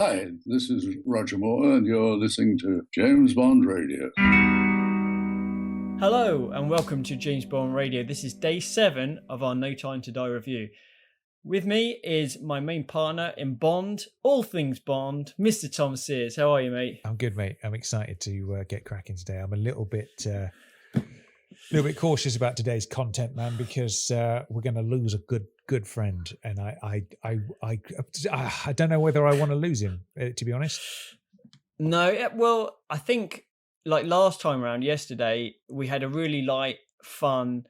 Hi, this is Roger Moore, and you're listening to James Bond Radio. Hello, and welcome to James Bond Radio. This is day 7 of our No Time to Die review. With me is my main partner in Bond, all things Bond, Mr. Tom Sears. How are you, mate? I'm good, mate. I'm excited to get cracking today. I'm a little bit cautious about today's content, man, because we're going to lose a good friend, and I don't know whether I want to lose him, to be honest. No, well, I think like last time around, yesterday, we had a really light, fun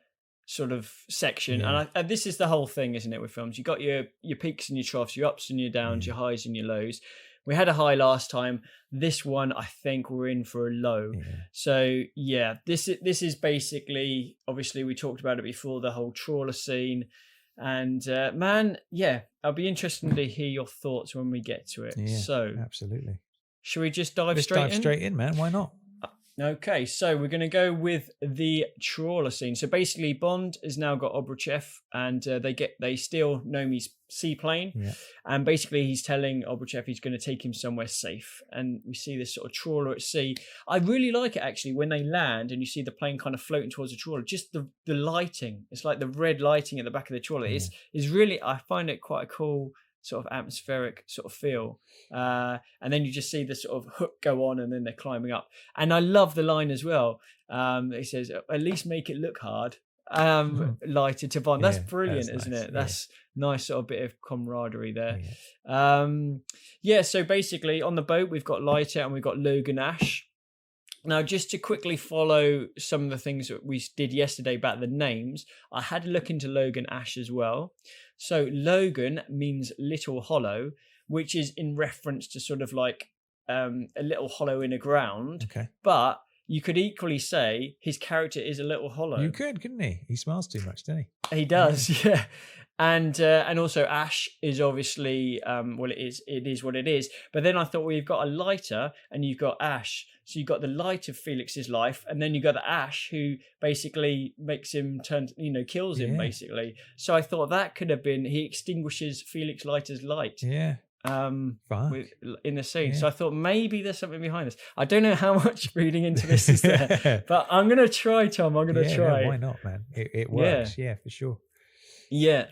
sort of section, and this is the whole thing, isn't it, with films? You got your peaks and your troughs, your ups and your downs, your highs and your lows. We had a high last time. This one, I think we're in for a low. Yeah. So yeah, this is basically, obviously we talked about it before, the whole trawler scene, and man, yeah, I'll be interested to hear your thoughts when we get to it. Yeah, so absolutely. Should we just dive Let's straight dive in? straight in, man. Why not? Okay, so we're going to go with the trawler scene. So basically, Bond has now got Obruchev, and they steal Nomi's seaplane, and basically he's telling Obruchev he's going to take him somewhere safe. And we see this sort of trawler at sea. I really like it actually when they land and you see the plane kind of floating towards the trawler. Just the lighting, it's like the red lighting at the back of the trawler. Is really, I find it quite a cool sort of atmospheric sort of feel, and then you just see the sort of hook go on, and then they're climbing up. And I love the line as well. It says, "At least make it look hard." Leiter to Bond. That's brilliant, isn't nice. it? That's nice sort of bit of camaraderie there. So basically on the boat we've got Leiter and we've got Logan Ash. Now, just to quickly follow some of the things that we did yesterday about the names, I had a look into Logan Ash as well. So Logan means little hollow, which is in reference to sort of like a little hollow in the ground. Okay. But you could equally say his character is a little hollow. You could, couldn't he? He smiles too much, doesn't he? He does, yeah. And also Ash is obviously, it is what it is. But then I thought, well, you've got a Leiter and you've got Ash. So you've got the light of Felix's life, and then you've got the Ash who basically makes him turn, kills him basically. So I thought that could have been, he extinguishes Felix Leiter's light. Yeah. In the scene. So I thought maybe there's something behind this. I don't know how much reading into this is there, but I'm going to try, Tom. I'm going to try. No, why not, man? It works. Yeah, for sure. Yeah.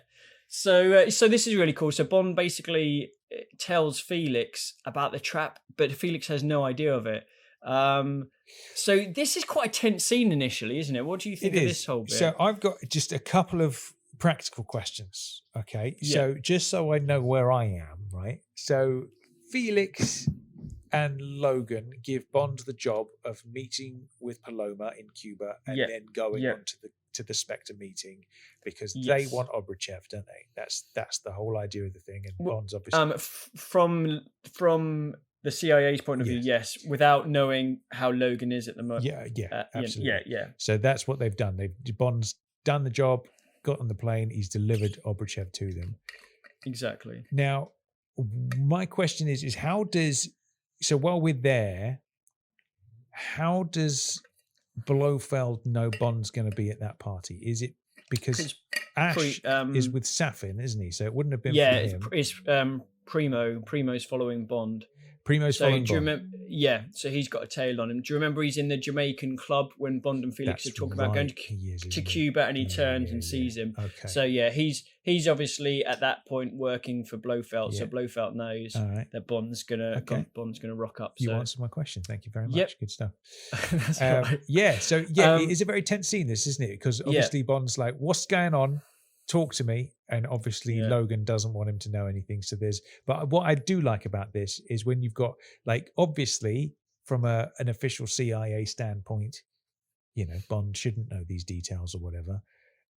So this is really cool. So Bond basically tells Felix about the trap, but Felix has no idea of it. So this is quite a tense scene initially, isn't it? What do you think of this whole bit? So I've got just a couple of practical questions. Okay. So just so I know where I am, right? So Felix and Logan give Bond the job of meeting with Paloma in Cuba and then going on to the Spectre meeting because they want Obruchev, don't they? That's the whole idea of the thing. And Bond's obviously from the CIA's point of view, yes, without knowing how Logan is at the moment. Absolutely. Yeah. So that's what they've done. Bond's done the job, got on the plane, he's delivered Obruchev to them. Exactly. Now, my question is so while we're there, how does Blofeld know Bond's going to be at that party? Is it because Ash is with Safin, isn't he? So it wouldn't have been for him. It's Primo's following Bond. Following do you Bond. remember? Yeah, so he's got a tail on him. Do you remember he's in the Jamaican club when Bond and Felix are talking about going to Cuba, and he turns and sees him? Okay. So yeah, he's obviously at that point working for Blofeld. So Blofeld knows that Bond's gonna rock up. You answered my question. Thank you very much. Yep. Good stuff. That's right. It is a very tense scene, this, isn't it? Because obviously Bond's like, "What's going on? Talk to me." And obviously Logan doesn't want him to know anything. But what I do like about this is when you've got, like, obviously from an official CIA standpoint, Bond shouldn't know these details or whatever.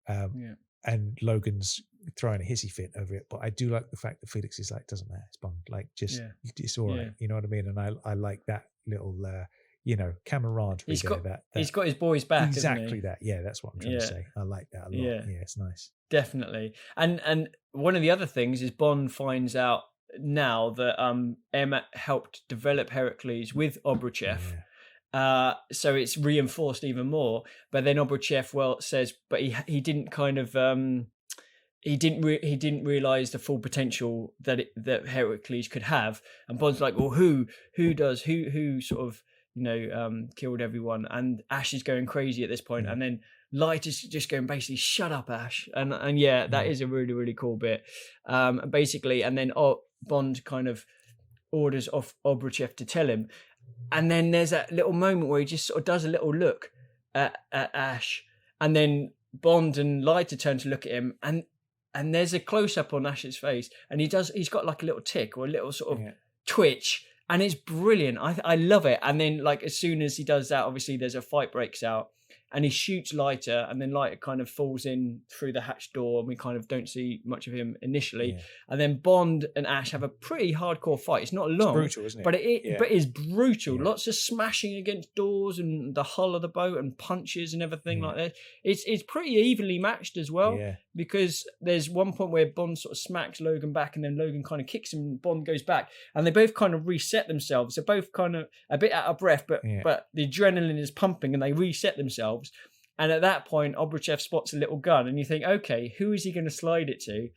And Logan's throwing a hissy fit over it. But I do like the fact that Felix is like, doesn't matter, it's Bond. Like, it's all right. You know what I mean? And I like that little, camaraderie. He's got his boys back. Exactly, hasn't he? that. Yeah, that's what I'm trying to say. I like that a lot. Yeah, it's nice. Definitely. And one of the other things is Bond finds out now that Emma helped develop Heracles with Obruchev. So it's reinforced even more. But then Obruchev says, but he didn't kind of he didn't realize the full potential that Heracles could have. And Bond's like, well, who sort of killed everyone, and Ash is going crazy at this point, and then Light is just going basically, shut up, Ash, and that is a really, really cool bit. Basically, and then Bond kind of orders off Obruchev to tell him, and then there's that little moment where he just sort of does a little look at Ash, and then Bond and Leiter turn to look at him, and there's a close up on Ash's face, and he's got like a little tick or a little sort of twitch, and it's brilliant. I love it. And then like as soon as he does that, obviously there's a fight breaks out, and he shoots Leiter, and then Leiter kind of falls in through the hatch door, and we kind of don't see much of him initially. And then Bond and Ash have a pretty hardcore fight. It's not long, it's brutal, isn't it? But it is brutal. Lots of smashing against doors and the hull of the boat, and punches and everything like that. It's pretty evenly matched as well, because there's one point where Bond sort of smacks Logan back, and then Logan kind of kicks him, and Bond goes back, and they both kind of reset themselves. They're both kind of a bit out of breath, but the adrenaline is pumping, and they reset themselves. And at that point, Obruchev spots a little gun, and you think, okay, who is he going to slide it to?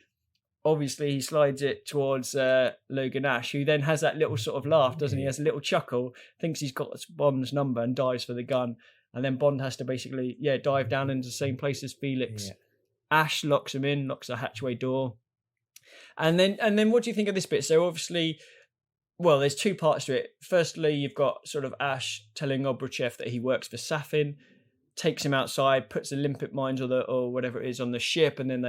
Obviously, he slides it towards Logan Ash, who then has that little sort of laugh, doesn't he? He has a little chuckle, thinks he's got Bond's number, and dives for the gun. And then Bond has to basically, dive down into the same place as Felix. Ash locks him in, locks the hatchway door. And then what do you think of this bit? So obviously, well, there's two parts to it. Firstly, you've got sort of Ash telling Obruchev that he works for Safin, takes him outside, puts the limpet mines or whatever it is on the ship, and then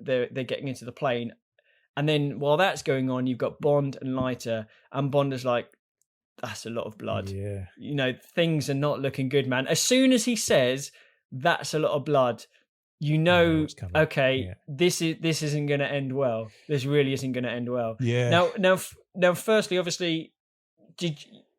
they're getting into the plane. And then while that's going on, you've got Bond and Leiter, and Bond is like, that's a lot of blood. Yeah. Things are not looking good, man. As soon as he says that's a lot of blood, okay, this isn't going to end well. This really isn't going to end well. Yeah. Now, firstly, obviously,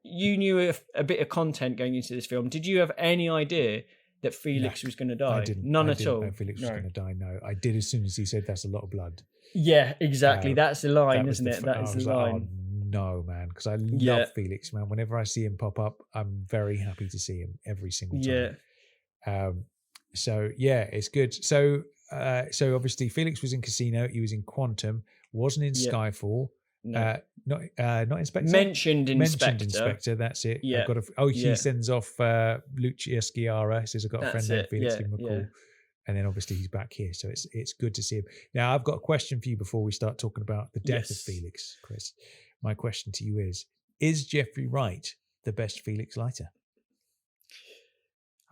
you knew a bit of content going into this film. Did you have any idea that Felix was going to die? I didn't. None I at didn't all. know Felix was going to die. No, I did as soon as he said that's a lot of blood. Yeah, exactly. That's the line, isn't it? That is the line. Like, oh, no, man, because I love Felix, man. Whenever I see him pop up, I'm very happy to see him every single time. So yeah, it's good. So obviously Felix was in Casino. He was in Quantum. Wasn't in Skyfall. No. Not Inspector. Mentioned Inspector. That's it. Yeah. He sends off Lucia Sciarra. He says, I've got a friend named Felix. Give him a call. And then obviously he's back here, so it's good to see him. Now I've got a question for you before we start talking about the death of Felix, Chris. My question to you is Jeffrey Wright the best Felix Leiter?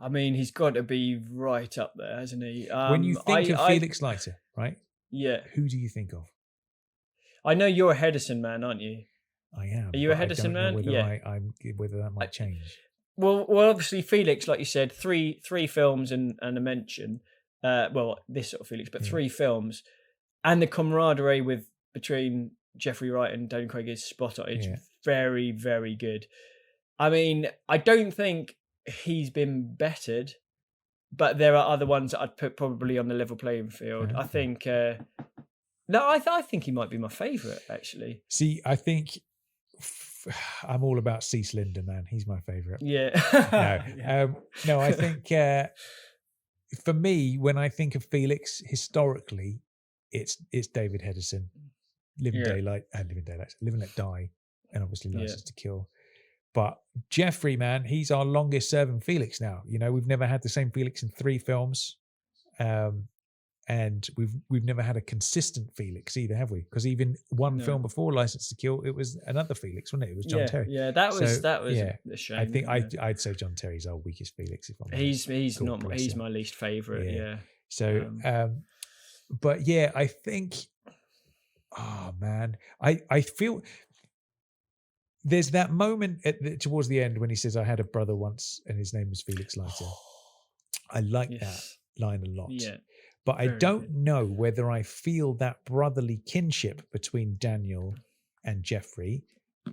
I mean, he's got to be right up there, hasn't he? When you think of Felix Leiter, right? Yeah. Who do you think of? I know you're a Hedison man, aren't you? I am. Are you a Hedison man? Whether that might change. Well, obviously Felix, like you said, three films and a mention. This sort of Felix, but 3 films, and the camaraderie between Jeffrey Wright and Daniel Craig is spot on. It's very, very good. I mean, I don't think he's been bettered, but there are other ones that I'd put probably on the level playing field. I think. I think he might be my favourite, actually. See, I think I'm all about Cease Linder, man. He's my favourite. Yeah. No, I think for me, when I think of Felix historically, it's David Hedison, Live and Let Die, and obviously License to Kill. But Jeffrey, man, he's our longest serving Felix now. We've never had the same Felix in 3 films. And we've never had a consistent Felix either, have we? Because even one film before License to Kill, it was another Felix, wasn't it? It was John Terry. Yeah, that was a shame. I think I'd say John Terry's our weakest Felix. If I'm honest. He's my least favourite. Yeah. So, but yeah, I think. Oh man, I feel there's that moment towards the end when he says, "I had a brother once, and his name was Felix Leiter." I like that line a lot. Yeah. But I don't know whether I feel that brotherly kinship between Daniel and Jeffrey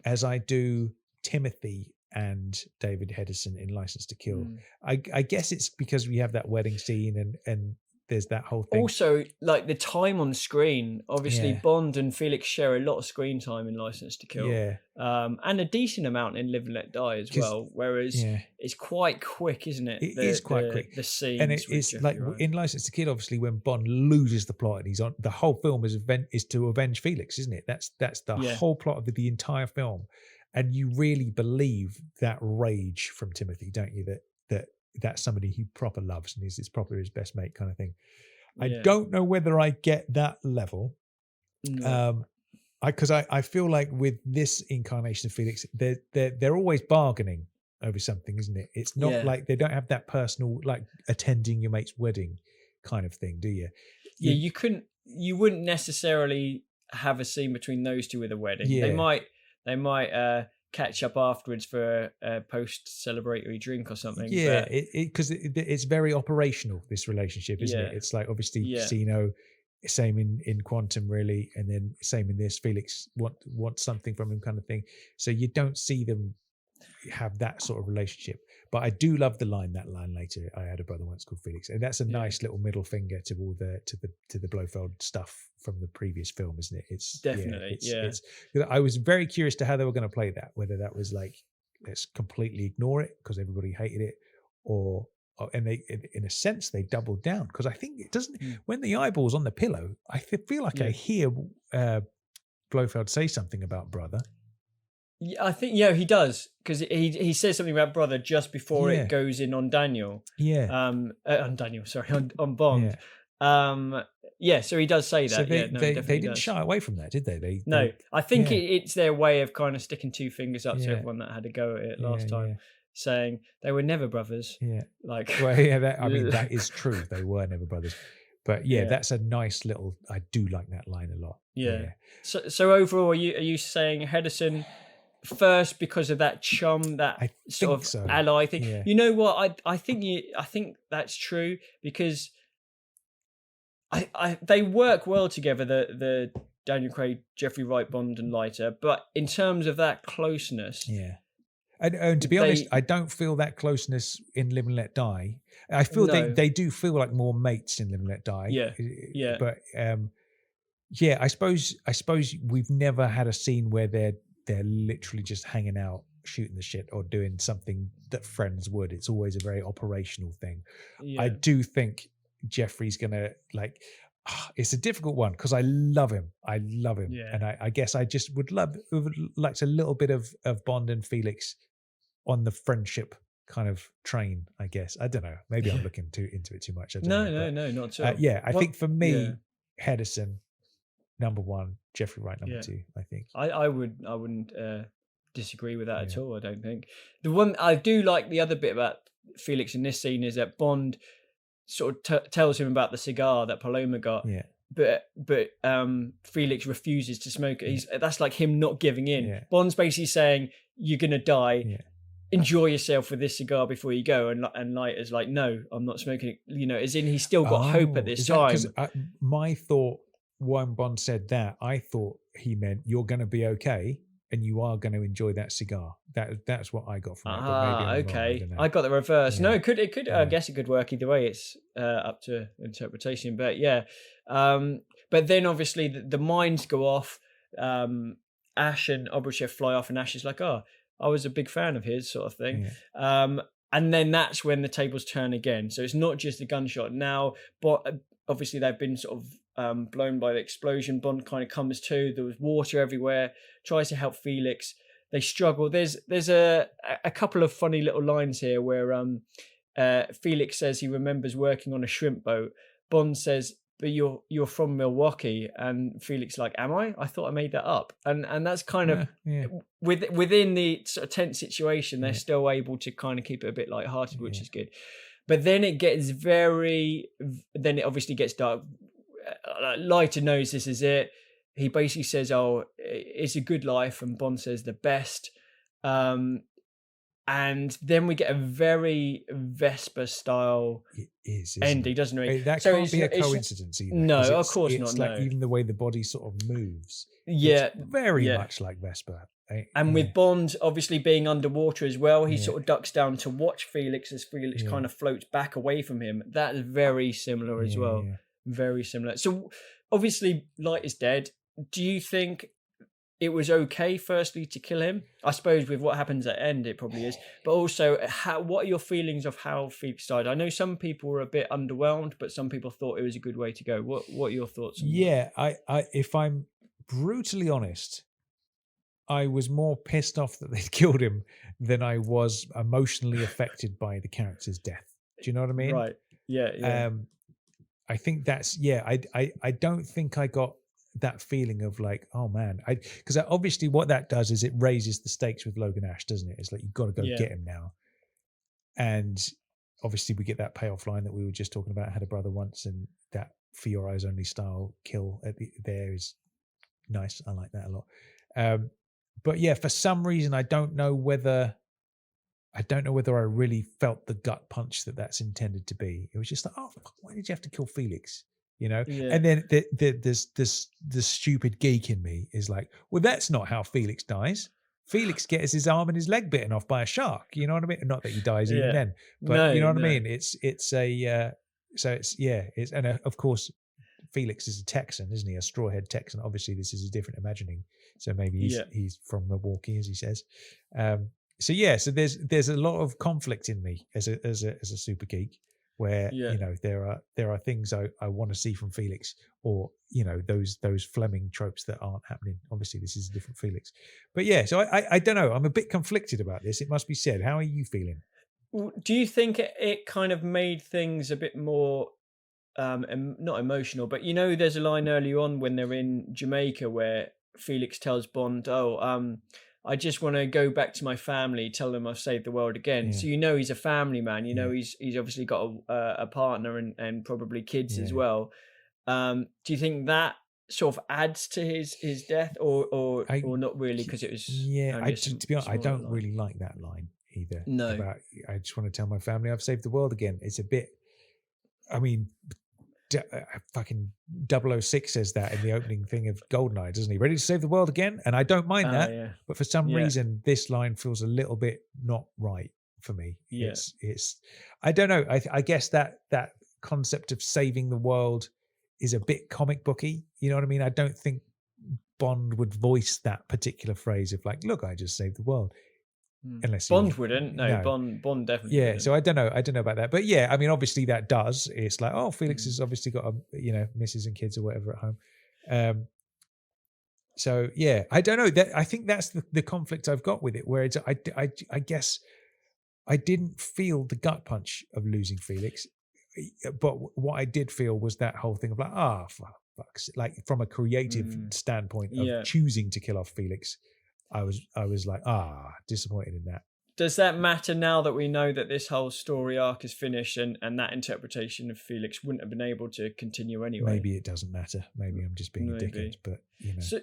as I do Timothy and David Hedison in License to Kill. I guess it's because we have that wedding scene and there's that whole thing. Also, like the time on screen, obviously Yeah. Bond and Felix share a lot of screen time in License to Kill. Yeah. And a decent amount in Live and Let Die as well. Whereas it's quite quick, isn't it? It is quite quick. The scenes. And it's like in License to Kill, obviously, when Bond loses the plot and he's on, the whole film is to avenge Felix, isn't it? That's the whole plot of the entire film. And you really believe that rage from Timothy, don't you? That's somebody he proper loves and is proper his best mate kind of thing. I don't know whether I get that level. No. Because I feel like with this incarnation of Felix, they're always bargaining over something, isn't it? It's not like they don't have that personal, like attending your mate's wedding kind of thing, do you? You wouldn't necessarily have a scene between those two with a wedding. Yeah. They might catch up afterwards for a post celebratory drink or something. Yeah, because it's very operational, this relationship, isn't it? It's like obviously Casino, same in Quantum really, and then same in this. Felix wants something from him kind of thing. So you don't see them have that sort of relationship. But I do love that line later. I had a brother once called Felix, and that's a nice little middle finger to all the Blofeld stuff from the previous film, isn't it? It's definitely It's I was very curious to how they were going to play that, whether that was like let's completely ignore it because everybody hated it, and they in a sense they doubled down, because I think it doesn't when the eyeball's on the pillow, I feel like I hear Blofeld say something about brother. Yeah, I think he does, because he says something about brother just before it goes in on Daniel. On Daniel, sorry, on Bond. So he does say that. So they didn't shy away from that, did they? I think it's their way of kind of sticking two fingers up to everyone that had a go at it last time, saying they were never brothers. Yeah, that is true. They were never brothers. But that's a nice little. I do like that line a lot. Yeah. So overall, are you saying Hedison first because of that chum, that sort of ally thing? Yeah. You know what? I think that's true, because they work well together, the Daniel Craig, Jeffrey Wright, Bond and Leiter. But in terms of that closeness, and to be honest, I don't feel that closeness in Live and Let Die. I feel they do feel like more mates in Live and Let Die. But I suppose we've never had a scene where they're literally just hanging out, shooting the shit, or doing something that friends would. It's always a very operational thing. I do think Jeffrey's gonna it's a difficult one because I love him, and I guess I just would like a little bit of Bond and Felix on the friendship kind of train. I guess I don't know. Maybe I'm looking into it too much. I don't know, no, not at all. I think for me, Hedison number one, Jeffrey Wright number two. I think I wouldn't disagree with that at all. I don't think. The one I do like, the other bit about Felix in this scene, is that Bond sort of tells him about the cigar that Paloma got, but Felix refuses to smoke it. That's like him not giving in. Bond's basically saying, you're gonna die, enjoy yourself with this cigar before you go, and Leiter's like, no, I'm not smoking it, as in he's still got hope at this time. My thought when Bond said that, I thought he meant you're gonna be okay and you are going to enjoy that cigar. That's what I got from it. But maybe okay. I got the reverse. Yeah. No, it could. I guess it could work either way. It's up to interpretation. But but then obviously the mines go off. Ash and Obruchev fly off, and Ash is like, "Oh, I was a big fan of his," sort of thing. Yeah. And then that's when the tables turn again. So it's not just a gunshot now, but obviously they've been sort of blown by the explosion. Bond kind of comes to. There was water everywhere. Tries to help Felix. They struggle. There's a couple of funny little lines here where Felix says he remembers working on a shrimp boat. Bond says, "But you're from Milwaukee," and Felix like, "Am I? I thought I made that up." And that's kind of within the sort of tense situation, they're still able to kind of keep it a bit lighthearted, which is good. But then it gets then it obviously gets dark. Leiter knows this is it. He basically says, "Oh, it's a good life," and Bond says the best. And And then we get a very Vesper style ending, doesn't it? That can't be a coincidence either. No, of course not. It's like even the way the body sort of moves. Yeah, it's very much like Vesper. And with Bond obviously being underwater as well, he sort of ducks down to watch Felix as Felix kind of floats back away from him. That is very similar as well. Yeah. Very similar. So obviously Light is dead. Do you think it was okay, firstly, to kill him? I suppose with what happens at the end, it probably is. But also, what are your feelings of how Felix died? I know some people were a bit underwhelmed, but some people thought it was a good way to go. What are your thoughts on that? I if I'm brutally honest, I was more pissed off that they'd killed him than I was emotionally affected by the character's death. Do you know what I mean? Right. Yeah. I think that's, I don't think I got that feeling of like, oh man, because obviously what that does is it raises the stakes with Logan Ash, doesn't it? It's like, you've got to go get him now. And obviously we get that payoff line that we were just talking about. I had a brother once, and that for your eyes only style kill there is nice. I like that a lot. But yeah, for some reason, I don't know whether I really felt the gut punch that's intended to be. It was just like, oh, why did you have to kill Felix? You know? Yeah. And then the stupid geek in me is like, well, that's not how Felix dies. Felix gets his arm and his leg bitten off by a shark. You know what I mean? Not that he dies even then, but you know what I mean? It's of course, Felix is a Texan, isn't he? A strawhead Texan. Obviously, this is a different imagining. So maybe he's from Milwaukee, as he says. So there's a lot of conflict in me as a super geek, where there are things I want to see from Felix, or those Fleming tropes that aren't happening. Obviously, this is a different Felix, but so I don't know. I'm a bit conflicted about this. It must be said. How are you feeling? Do you think it kind of made things a bit more not emotional, but there's a line early on when they're in Jamaica where Felix tells Bond, I just want to go back to my family, tell them I've saved the world again. Yeah. So he's a family man. He's obviously got a partner and probably kids as well. Do you think that sort of adds to his death, or not really, because it was? Yeah, to be honest, I don't really like that line either. No, I just want to tell my family I've saved the world again. It's a bit. I mean, fucking 006 says that in the opening thing of GoldenEye, doesn't he? Ready to save the world again? And I don't mind that, but for some reason this line feels a little bit not right for me. Yeah. It's I don't know. I guess that concept of saving the world is a bit comic booky. You know what I mean? I don't think Bond would voice that particular phrase of like, look, I just saved the world. Unless Bond wouldn't. No, Bond definitely wouldn't. So I don't know about that. But I mean, obviously that does. It's like, oh, Felix has obviously got missus and kids or whatever at home. So I don't know. I think that's the conflict I've got with it, where it's I guess I didn't feel the gut punch of losing Felix, but what I did feel was that whole thing of like, fuck, like from a creative standpoint of choosing to kill off Felix. I was like, disappointed in that. Does that matter now that we know that this whole story arc is finished, and that interpretation of Felix wouldn't have been able to continue anyway? Maybe it doesn't matter. Maybe I'm just being a dickhead, but So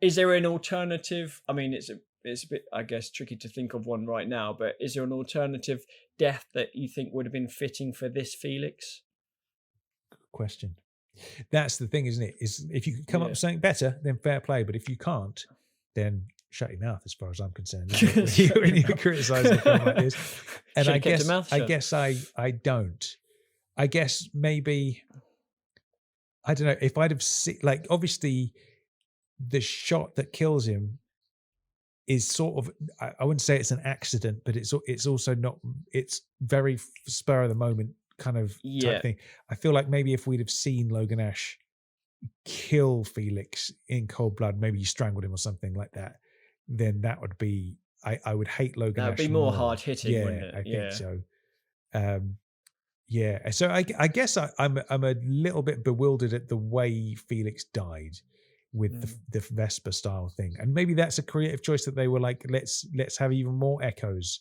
is there an alternative? I mean, it's a bit, I guess, tricky to think of one right now, but is there an alternative death that you think would have been fitting for this Felix? Good question. That's the thing, isn't it? Is if you can come up with something better, then fair play. But if you can't, then shut your mouth, as far as I'm concerned. When you criticize a film like this, and I guess I don't. I guess maybe I don't know if I'd have seen, like, obviously the shot that kills him is sort of, I wouldn't say it's an accident, but it's also not. It's very spur of the moment kind of type thing. I feel like maybe if we'd have seen Logan Ash kill Felix in cold blood, maybe you strangled him or something like that, then that would be, I would hate Logan Ash. That would be more hard hitting, wouldn't it? I think so. So I guess I'm a little bit bewildered at the way Felix died with the Vesper style thing, and maybe that's a creative choice that they were like, let's have even more echoes,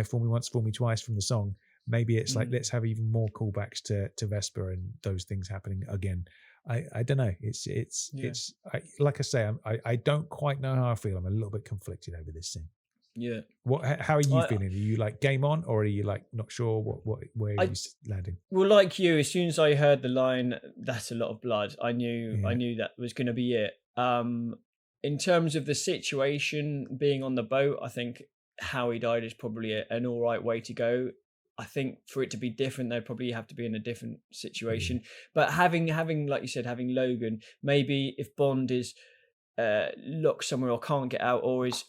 fool me once, fool me twice from the song. Maybe it's like, let's have even more callbacks to Vesper and those things happening again. I don't know. It's like I say, I don't quite know how I feel. I'm a little bit conflicted over this thing. Yeah. How are you feeling? Are you like game on, or are you like not sure where are you landing? Well, like you, as soon as I heard the line, "That's a lot of blood," I knew that was going to be it. In terms of the situation being on the boat, I think how he died is probably an all right way to go. I think for it to be different, they'd probably have to be in a different situation. But having like you said, having Logan, maybe if Bond is locked somewhere or can't get out, or is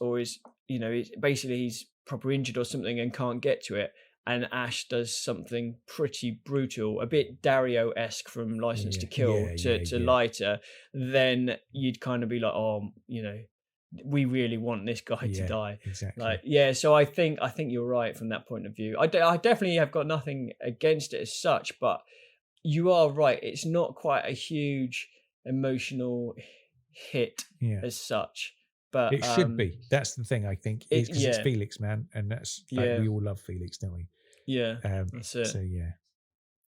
basically he's proper injured or something and can't get to it, and Ash does something pretty brutal, a bit Dario-esque from License to Kill to Leiter, then you'd kind of be like, oh, we really want this guy to die. Exactly. So I think you're right from that point of view. I definitely have got nothing against it as such, but you are right. It's not quite a huge emotional hit as such, but it should be. That's the thing, I think, is because it's Felix, man, and that's we all love Felix, don't we? That's it.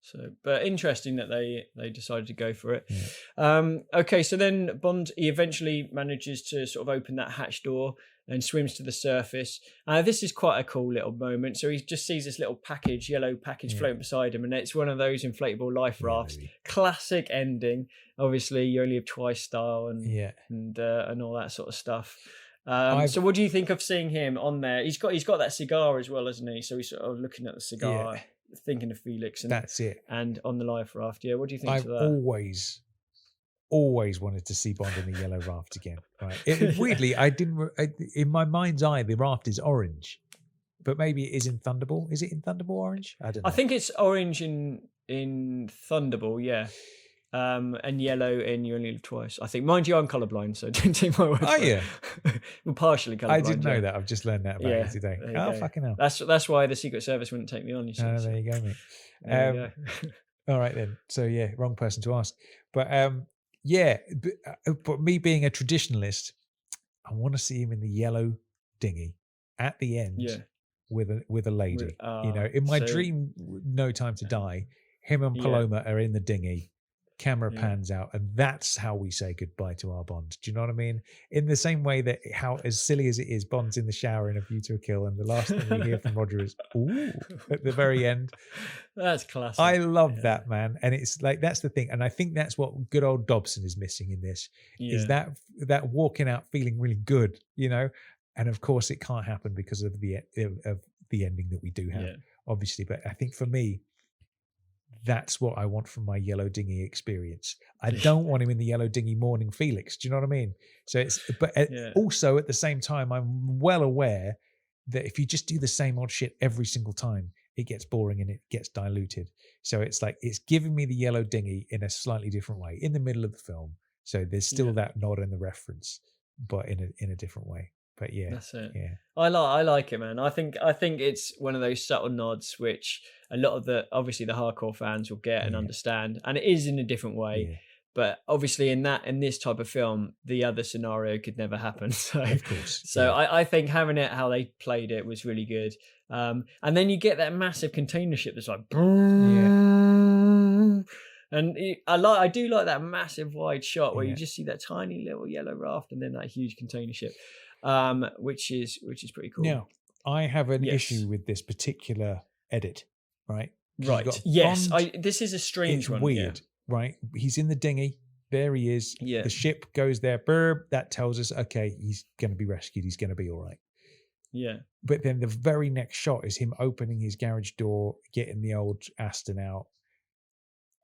So but interesting that they decided to go for it. Okay, so then Bond, he eventually manages to sort of open that hatch door and swims to the surface. This is quite a cool little moment. So he just sees this little yellow package floating beside him, and it's one of those inflatable life rafts. Classic ending, obviously you only live twice style, and all that sort of stuff. So what do you think of seeing him on there? He's got that cigar as well, hasn't he? So he's sort of looking at the cigar, thinking of Felix, and that's it. And on the life raft, what do you think of that? I've always wanted to see Bond in a yellow raft again. Right? Weirdly, in my mind's eye, the raft is orange, but maybe it is in Thunderball. Is it in Thunderball orange? I don't know. I think it's orange in Thunderball, yeah. And yellow in You Only Live Twice. I think, mind you, I'm colourblind, so don't take my word for it. Well, partially colourblind. I didn't know that. I've just learned that about you today. Oh, fucking hell. That's why the Secret Service wouldn't take me on. You see, there you go, mate. All right then. So wrong person to ask. But but me being a traditionalist, I want to see him in the yellow dinghy at the end with a lady. In my dream, No Time to Die, him and Paloma are in the dinghy. Camera pans out, and that's how we say goodbye to our Bond. Do you know what I mean? In the same way that, how as silly as it is, Bond's in the shower in A View to a Kill, and the last thing we hear from Roger is "ooh" at the very end. That's classic. I love that, man, and it's like that's the thing, and I think that's what good old Dobson is missing in this. Is that walking out feeling really good, And of course, it can't happen because of the ending that we do have, obviously. But I think for me, that's what I want from my yellow dinghy experience. I don't want him in the yellow dinghy mourning Felix. Do you know what I mean? So also at the same time, I'm well aware that if you just do the same odd shit every single time, it gets boring and it gets diluted. So it's like, it's giving me the yellow dinghy in a slightly different way in the middle of the film. So there's still that nod and the reference, but in a different way. But that's it. Yeah, I like it, man. I think it's one of those subtle nods which a lot of the hardcore fans will get and understand, and it is in a different way. Yeah. But obviously, in this type of film, the other scenario could never happen. So, of course. So I think having it how they played it was really good. And then you get that massive container ship that's like, and I do like that massive wide shot where you just see that tiny little yellow raft and then that huge container ship. Which is pretty cool. Now, I have an issue with this particular edit, right? Right. Yes. This is a strange one. Weird, right? He's in the dinghy. There he is. Yeah. The ship goes there. Burr, that tells us, okay, he's going to be rescued. He's going to be all right. Yeah. But then the very next shot is him opening his garage door, getting the old Aston out.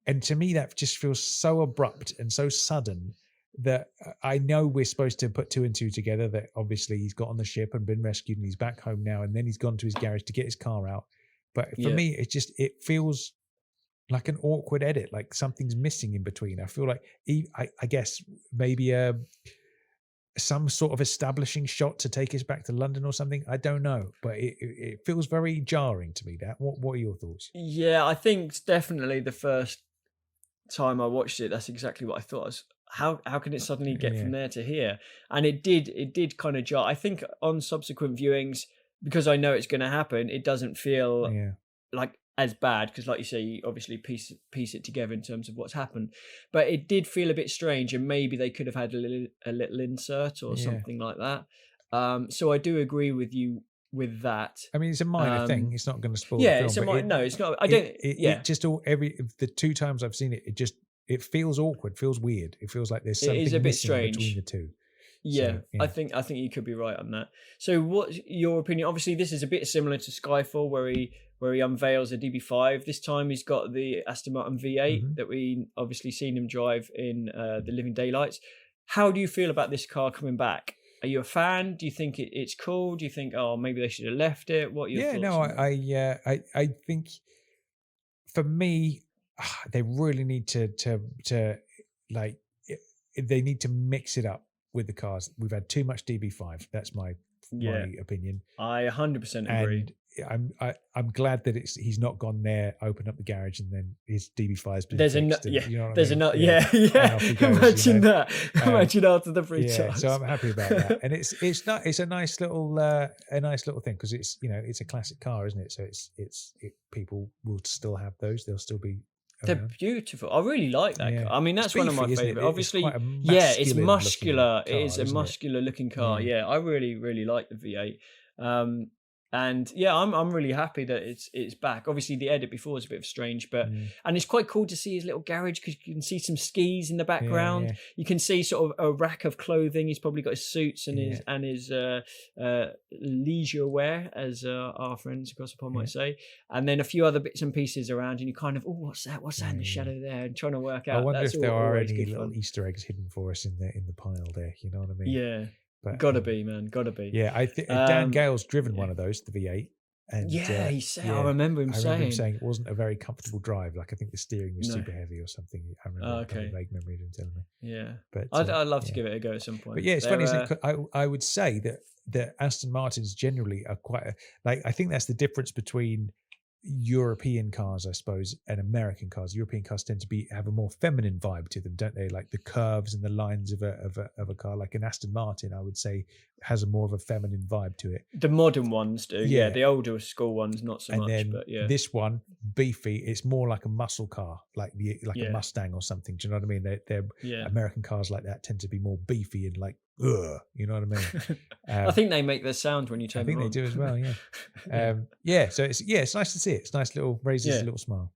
And to me, that just feels so abrupt and so sudden that I know we're supposed to put two and two together, that obviously he's got on the ship and been rescued and he's back home now, and then he's gone to his garage to get his car out. But for me, it feels like an awkward edit, like something's missing in between. I feel like I guess maybe some sort of establishing shot to take us back to London or something. I don't know, but it feels very jarring to me. That what are your thoughts? Yeah, I think definitely the first time I watched it, that's exactly what I thought. How can it suddenly get from there to here? And it did kind of jar. I think on subsequent viewings, because I know it's going to happen, it doesn't feel like as bad, because like you say, you obviously piece it together in terms of what's happened. But it did feel a bit strange, and maybe they could have had a little insert or something like that. So I do agree with you with that. I mean, it's a minor thing. It's not going to spoil. Yeah, the film, it's not. I don't. It just the 2 times I've seen it, it feels awkward, feels weird. It feels like there's something a bit missing strange between the two. Yeah, so, yeah, I think you could be right on that. So, what's your opinion? Obviously, this is a bit similar to Skyfall, where he unveils a DB5. This time, he's got the Aston Martin V8 that we obviously seen him drive in the Living Daylights. How do you feel about this car coming back? Are you a fan? Do you think it's cool? Do you think, oh, maybe they should have left it? What are your thoughts? I think for me, they really need to like, they need to mix it up with the cars. We've had too much DB5. That's my opinion. I 100% agree. And I'm glad that he's not gone there, open up the garage, and then his DB5's been there's fixed. There's another. Imagine that. Imagine after the free times. So I'm happy about that, and it's a nice little thing, because it's a classic car, isn't it? So people will still have those. They'll still be. They're beautiful. I really like that car. I mean, that's beefy, one of my favorite. Obviously, it's muscular. It is a muscular looking car. Yeah, I really, really like the V8. And yeah, I'm really happy that it's back. Obviously, the edit before was a bit strange, but and it's quite cool to see his little garage, because you can see some skis in the background. Yeah. You can see sort of a rack of clothing. He's probably got his suits and his leisure wear, as our friends across the pond might say, and then a few other bits and pieces around. And you kind of, what's that? What's that in the shadow there? And trying to work out. I wonder if there are any little Easter eggs hidden for us in the pile there. You know what I mean? Yeah. But, gotta be, man. Gotta be. Yeah, I think Dan Gale's driven one of those, the V8. And he said, I remember him saying it wasn't a very comfortable drive. Like, I think the steering was super heavy or something. I remember a vague memory of him telling me. Yeah, but I'd love to give it a go at some point. But yeah, it's funny, isn't it? I would say that Aston Martins generally are quite I think that's the difference between European cars, I suppose, and American cars. European cars tend to have a more feminine vibe to them, don't they? Like the curves and the lines of a car. Like an Aston Martin, I would say, has a more of a feminine vibe to it. The modern ones do, yeah. The older school ones, not so much. Then but yeah, this one, beefy. It's more like a muscle car, like a Mustang or something. Do you know what I mean? They're American cars like that tend to be more beefy and like, you know what I mean? I think they make the sound when you turn them on. I think they do as well, yeah. So it's nice to see it. It's nice little, raises a little smile.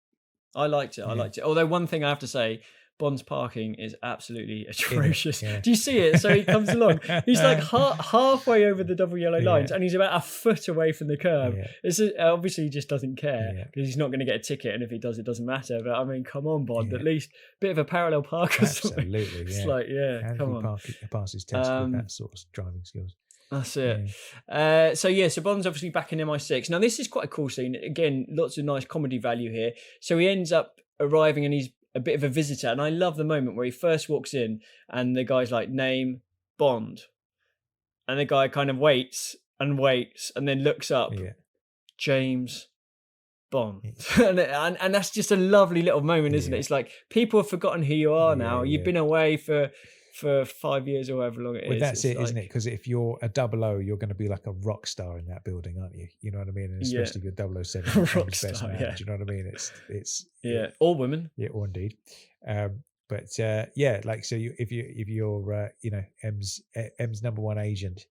I liked it. Although one thing I have to say, Bond's parking is absolutely atrocious. Do you see it? So he comes along. He's like halfway over the double yellow lines, and he's about a foot away from the curb. Obviously, he just doesn't care because he's not going to get a ticket, and if he does, it doesn't matter. But I mean, come on, Bond, at least a bit of a parallel park or something. Absolutely, It's like, come on. Pass his test with that sort of driving skills. That's it. So Bond's obviously back in MI6. Now, this is quite a cool scene. Again, lots of nice comedy value here. So he ends up arriving, and he's a bit of a visitor, and I love the moment where he first walks in and the guy's like, name Bond, and the guy kind of waits and then looks up, James Bond. and that's just a lovely little moment, isn't it? It's like, people have forgotten who you are now. You've been away for 5 years or however long it is. That's it, isn't it? Because if you're a 00, you're going to be like a rock star in that building, aren't you? You know what I mean? And especially if you're 007, rock star, do you know what I mean? It's all women. Yeah, or indeed. Like, so if you're M's number one agent,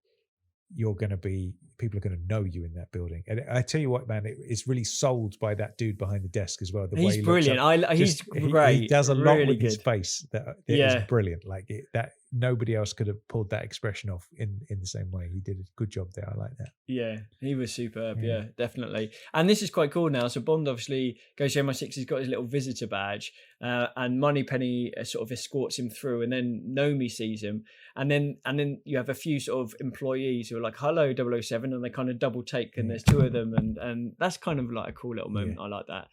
people are going to know you in that building. And I tell you what, man, it's really sold by that dude behind the desk as well. He's brilliant. He's great. He does a lot really with good. his face that is brilliant. Like that, nobody else could have pulled that expression off in the same way. He did a good job there. I like that. Yeah, he was superb. Yeah, definitely. And this is quite cool now. So Bond obviously goes to MI6. He's got his little visitor badge, and Moneypenny sort of escorts him through, and then Nomi sees him, and then you have a few sort of employees who are like, "Hello, 007," and they kind of double take, and there's two of them, and that's kind of like a cool little moment. I like that.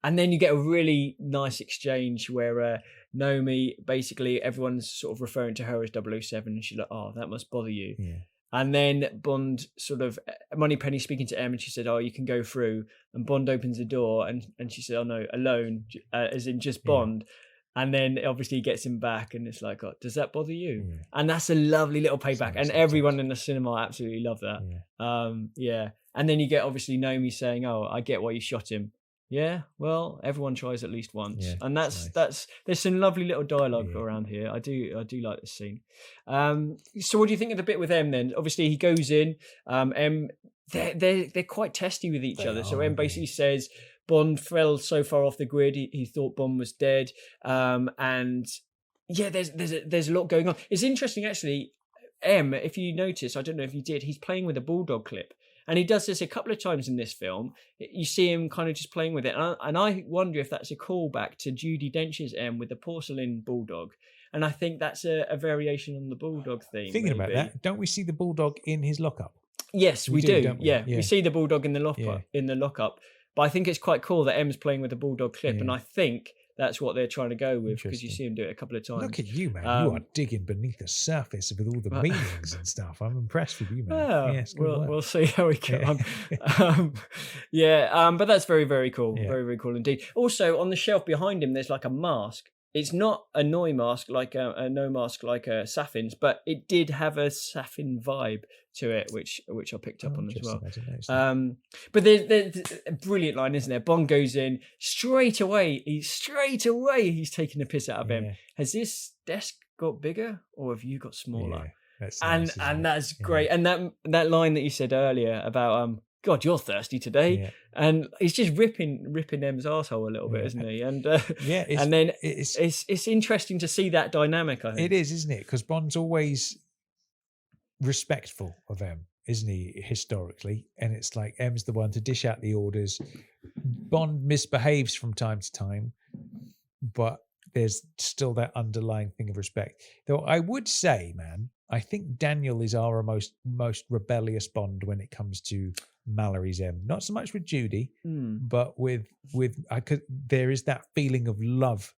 And then you get a really nice exchange where Nomi, basically everyone's sort of referring to her as 007, and she's like, "Oh, that must bother you." Yeah. And then Bond sort of, Moneypenny speaking to M, and she said, "Oh, you can go through." And Bond opens the door, and she said, "Oh no, alone," as in just Bond. And then obviously he gets him back, and it's like, "Oh, does that bother you?" Yeah. And that's a lovely little payback, and everyone in the cinema absolutely loved that. And then you get obviously Nomi saying, "Oh, I get why you shot him. Yeah, well, everyone tries at least once, Yeah, and nice. that's there's some lovely little dialogue around here. I do like this scene. So what do you think of the bit with M then? Obviously, he goes in. M, they're quite testy with each other. So M basically says Bond fell so far off the grid, he thought Bond was dead. And yeah, there's a lot going on. It's interesting actually. M, if you notice, I don't know if you did, he's playing with a bulldog clip. And he does this a couple of times in this film. You see him kind of just playing with it. And I wonder if that's a callback to Judi Dench's M with the porcelain bulldog. And I think that's a variation on the bulldog theme. Thinking about that, don't we see the bulldog in his lockup? Yes, we do. Don't we? Yeah, we see the bulldog in the lockup. But I think it's quite cool that M's playing with the bulldog clip. And I think that's what they're trying to go with, because you see him do it a couple of times. Look at you, man. You are digging beneath the surface with all the meanings and stuff. I'm impressed with you, man. Oh, yeah, we'll see how we get on. But that's very, very cool. Very, very cool indeed. Also, on the shelf behind him, there's like a mask. It's not a Noi mask, like a No mask like a Safin's, but it did have a Safin vibe to it, which I picked up on as well. But there's a brilliant line, isn't there? Bond goes in straight away. He's taking the piss out of him. Has this desk got bigger, or have you got smaller? That's nice, and that's great. And that line that you said earlier about God, you're thirsty today, and he's just ripping M's arsehole a little bit, isn't he? And and then it's interesting to see that dynamic. I think it is, isn't it? Because Bond's always respectful of M, isn't he, historically? And it's like M's the one to dish out the orders. Bond misbehaves from time to time, but there's still that underlying thing of respect. Though I would say, man, I think Daniel is our most rebellious Bond when it comes to Mallory's M. Not so much with Judy, but with there is that feeling of love.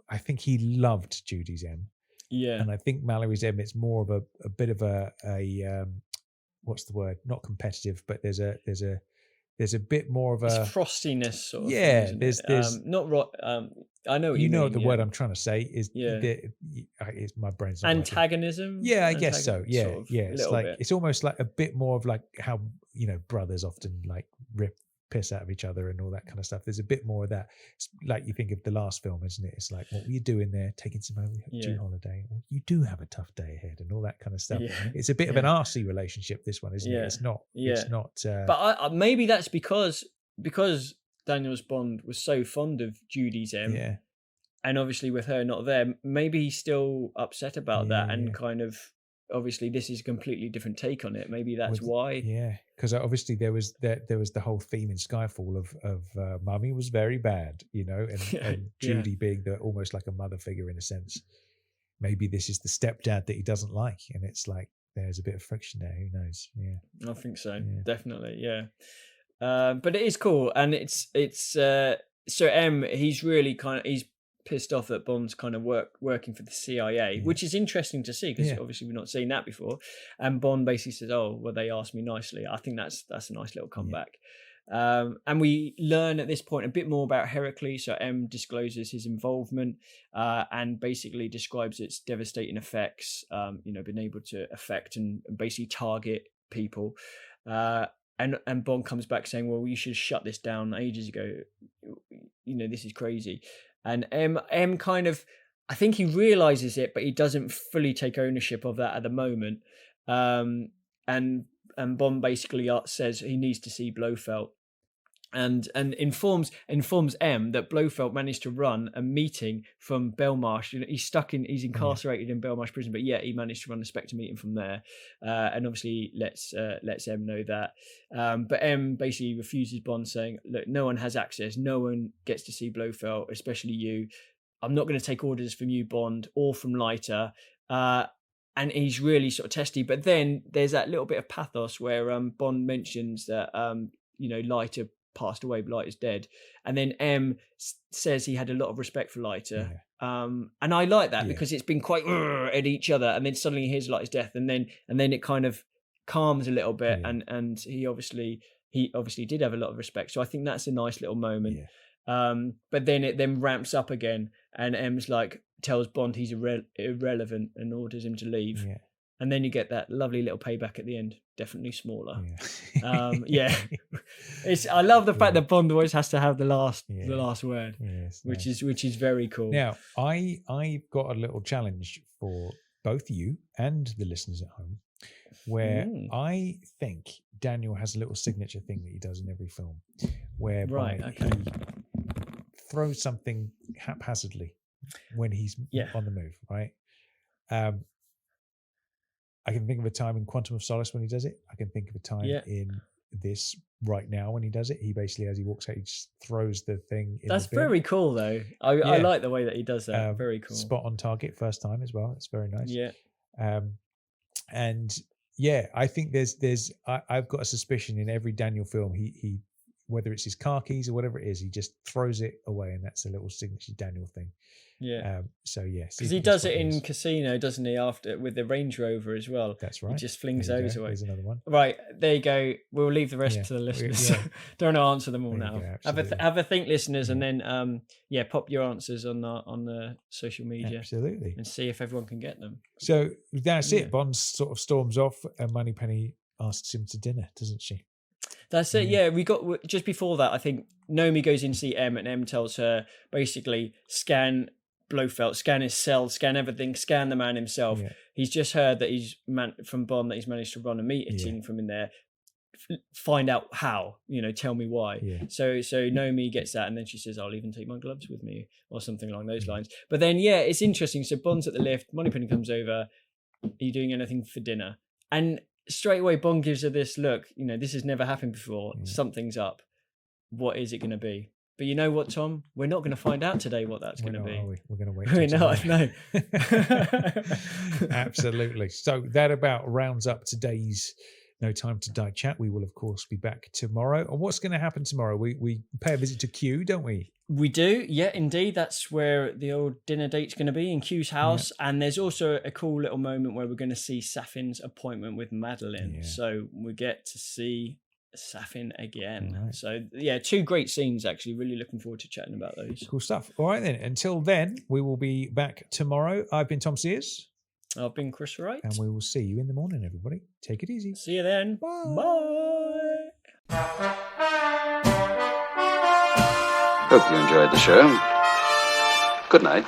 I think he loved Judy's M. Yeah. And I think Mallory's M, it's more of a bit of a what's the word? Not competitive, but there's a bit more of a frostiness sort of thing, there's not right. I know what you know mean, the word I'm trying to say is it's my brain's not antagonism. Yeah, I guess so. Yeah, sort of, it's like it's almost like a bit more of like how brothers often like rip piss out of each other and all that kind of stuff. There's a bit more of that. It's like you think of the last film, isn't it? It's like, what were you doing there? Taking some June holiday. Well, you do have a tough day ahead and all that kind of stuff. It's a bit of an arsey relationship, this one, isn't it? It's not. It's not. But maybe that's because Daniel's Bond was so fond of Judy's M. Yeah. And obviously with her not there, maybe he's still upset about that and kind of. Obviously, this is a completely different take on it. Maybe that's why. Yeah, because obviously there was the whole theme in Skyfall of Mummy was very bad, and Judy being almost like a mother figure in a sense. Maybe this is the stepdad that he doesn't like, and it's like there's a bit of friction there. Who knows? Yeah, I think so. Definitely. Yeah, but it is cool, and it's so M. He's really he's pissed off that Bond's kind of working for the CIA, which is interesting to see because obviously we've not seen that before. And Bond basically says, "Oh, well, they asked me nicely." I think that's a nice little comeback. And we learn at this point a bit more about Heracles. So M discloses his involvement and basically describes its devastating effects. Being able to affect and basically target people. And Bond comes back saying, "Well, you should shut this down ages ago. This is crazy." And M kind of, I think he realizes it, but he doesn't fully take ownership of that at the moment. And Bond basically says he needs to see Blofeld, and informs M that Blofeld managed to run a meeting from Belmarsh. He's incarcerated in Belmarsh prison, but he managed to run a Spectre meeting from there, and obviously lets M know that. But M basically refuses Bond, saying, "Look, no one has access. No one gets to see Blofeld, especially you. I'm not going to take orders from you, Bond, or from Leiter." And he's really sort of testy. But then there's that little bit of pathos where Bond mentions that Leiter passed away, but Leiter's dead, and then M says he had a lot of respect for Leiter, and I like that because it's been quite at each other, and then suddenly he hears Leiter's death, and then it kind of calms a little bit, and he obviously did have a lot of respect, so I think that's a nice little moment. But then it ramps up again, and M's like tells Bond he's irrelevant and orders him to leave. And then you get that lovely little payback at the end. Definitely smaller. Yeah. I love the fact that Bond always has to have the last word, which is very cool. Now, I've got a little challenge for both you and the listeners at home, where I think Daniel has a little signature thing that he does in every film, whereby he throws something haphazardly when he's on the move, right? I can think of a time in Quantum of Solace when he does it. I can think of a time in this right now when he does it. He basically, as he walks out, he just throws the thing in. That's very cool, though. I like the way that he does that. Very cool. Spot on target first time as well. It's very nice. Yeah. And yeah, I think I've got a suspicion in every Daniel film, he whether it's his car keys or whatever it is, he just throws it away, and that's a little signature Daniel thing. Yeah. So yes, because he does it in Casino, doesn't he? After with the Range Rover as well. That's right. He just flings those away. There's another one. Right, there you go. We'll leave the rest to the listeners. Don't want to answer them all now. Have a think, listeners, and then pop your answers on the social media. Absolutely. And see if everyone can get them. So that's it. Bond sort of storms off, and Moneypenny asks him to dinner, doesn't she? That's it. Yeah, we got just before that. I think Nomi goes in to see M, and M tells her basically scan Blofeld, scan his cell, scan everything, scan the man himself. Yeah. He's just heard that from Bond that he's managed to run a meeting from in there. Find out how, tell me why. Yeah. So Nomi gets that, and then she says, "I'll even take my gloves with me," or something along those lines. But then, it's interesting. So Bond's at the lift. Moneypenny comes over. Are you doing anything for dinner? And straight away, Bond gives her this look. This has never happened before. Yeah. Something's up. What is it going to be? But you know what, Tom? We're not going to find out today what that's going to be. We're going to wait. We're not. No. Absolutely. So that about rounds up today's No Time to Die chat. We will, of course, be back tomorrow. And what's going to happen tomorrow? We pay a visit to Q, don't we? We do. Yeah, indeed. That's where the old dinner date's going to be, in Q's house. Yeah. And there's also a cool little moment where we're going to see Safin's appointment with Madeline. Yeah. So we get to see Safin again. Right. So two great scenes, actually. Really looking forward to chatting about those. Cool stuff. All right then, until then, we will be back tomorrow. I've been Tom Sears. I've been Chris Wright, and we will see you in the morning, everybody. Take it easy. See you then. Bye. Hope you enjoyed the show. Good night.